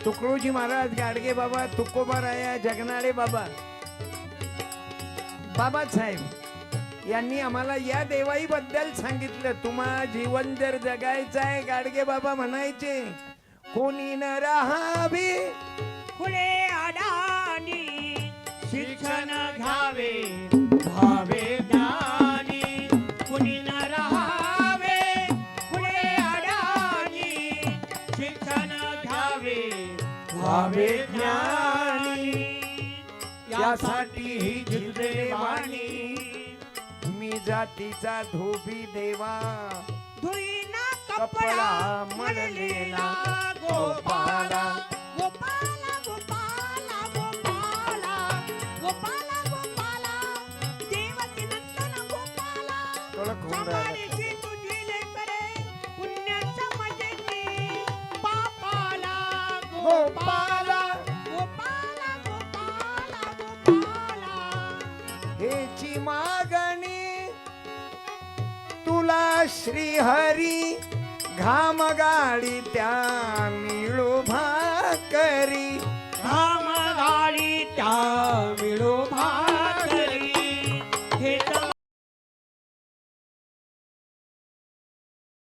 तुकडोजी महाराज, गाडगे बाबा, तुकोबाराया, जगनाळे बाबा, बाबासाहेब यांनी आम्हाला या देवाई बद्दल सांगितलं. तुम्हा जीवन जर जगायचं आहे, गाडगे बाबा म्हणायचे, कोणी न राहावे खुले अडाणी शिक्षण घ्यावे भावे ज्ञानी, कुणी न राहावे खुले अडाणी, शिक्षण घ्यावे भावे ज्ञानी. यासाठी ही जिल्हे वाणी, मी जातीचा धोबी देवा, धुईना कपडा कपडा मळलेला गोपाला गोपाला गोपाला गोपाला गोपाला गोपाला देवती नंदन गोपाला ओळख होऊन राहिला. सांभाळीची तुझी लेकरे पुण्याच्या मजेची पापाला गोपाला गोपाला गोपाला गोपाला हेची मागणी तुला श्रीहरी, घाम गाडी त्या मिळो भाकरी. घाम गाडी त्या मिळो भाकरी.